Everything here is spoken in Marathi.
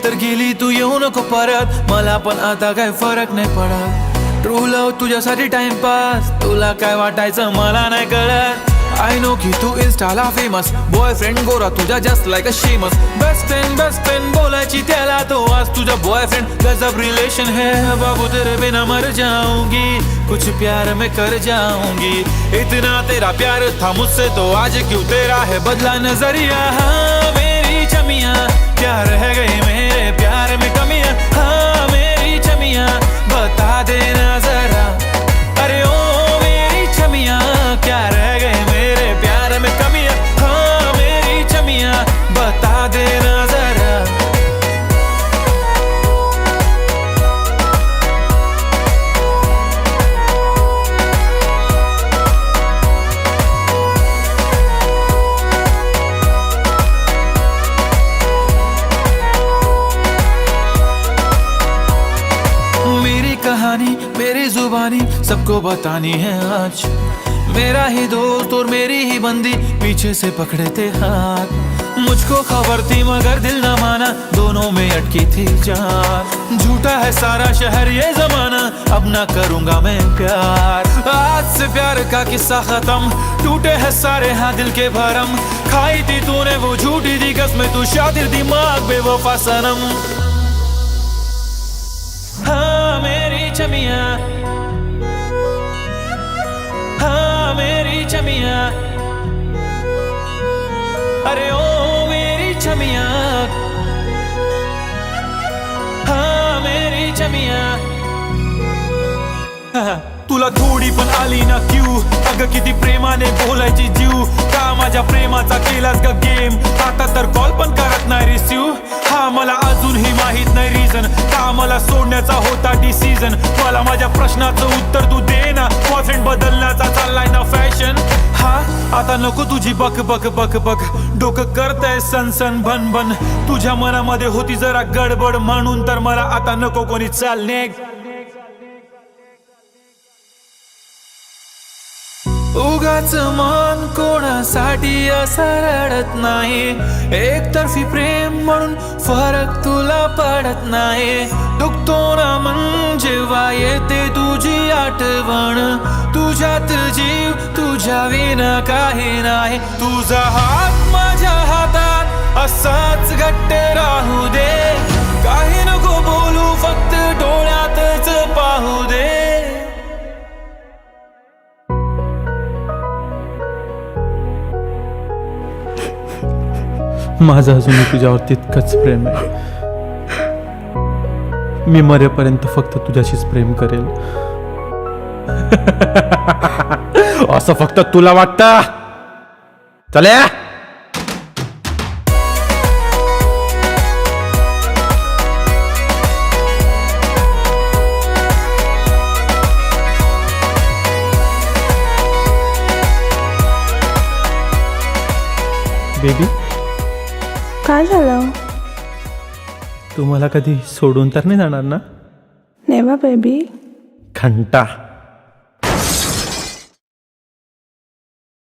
तर गेली तू येऊ नको परत, मला पण आता काय फरक नाही पडत. ट्रू लव्ह तुझ्यासाठी टाइमपास, तुला काय वाटायचं मला नाही कळत. आय नो की तू इन्स्टाला फेमस, बॉयफ्रेंड गोरा तुझा just like a Sheamus. Best friend बोलायची त्याला, तो आज तुझा बॉयफ्रेंड. गजब रिलेशन है बाबू, तेरे बिना मर जाऊंगी, कुछ प्यार में कर जाऊंगी. इतना तेरा प्यार था मुझसे तो आज क्यों तेरा है बदला नजरिया. हाँ मेरी चमिया, क्या रह गई मेरे प्यार में कमियां. हाँ मेरी चमिया, बता देना जरा. अरे ओ मेरी चमिया, क्या रह गए मेरे प्यार में कमियां. हाँ मेरी चमिया, बता देना जरा. मेरी कहानी मेरी जुबानी सबको बतानी है आज. मेरा ही दोस्त और मेरी ही बंदी पीछे से पकड़े थे हाथ. मुझको खबर थी मगर दिल न माना, दोनों में अटकी थी जान. झूठा है सारा शहर ये जमाना, अब ना करूंगा मैं प्यार. आज से प्यार का किस्सा खत्म, टूटे हैं सारे हाँ दिल के भरम. खाई थी तूने वो झूठी थी कसमें, तू शातिर दिमाग बेवफा सनम. हाँ मेरी चमिया, हाँ मेरी चमिया. अरे ओ मेरी चमिया, हाँ मेरी चमिया. तुला थोडी पण आली ना क्यू, अगं किती प्रेमाने बोलायची जीव. का माझ्या प्रेमाचा केलास का गेम, आता तर कॉल पण करत नाही रिसीव. हा मला अजूनही माहित नाही रिझन, का मला सोडण्याचा होता डिसिजन. मला माझ्या प्रश्नाचं उत्तर तू दे ना, बॉयफ्रेंड बदलण्याचा चाललाय ना फॅशन. हा आता नको तुझी बक बक बक बक, डोकं करतंय सन भन भन. तुझ्या मनामध्ये होती जरा गडबड, म्हणून तर मला आता नको कोणी चालणे. उगाच मन कोणासाठी असं रडत नाही, एकतर्फी प्रेम म्हणून फरक तुला पडत नाही. दुखतो ना मन जेव्हा येते तुझी आठवण, तुझ्यात जीव तुझ्या विना काही नाही. तुझा हात माझ्या हातात असाच घट्ट राहू दे, काही नको बोलू फक्त डोळ्यातच पाहू दे. माझं अजूनही तुझ्यावर तितकंच प्रेम आहे. मी मरेपर्यंत फक्त तुझ्याशीच प्रेम करेल. असं फक्त तुला वाटतं. चले बेबी. काय झालं? तू मला कधी सोडून तर नाही जाणार ना? Never baby. घंटा.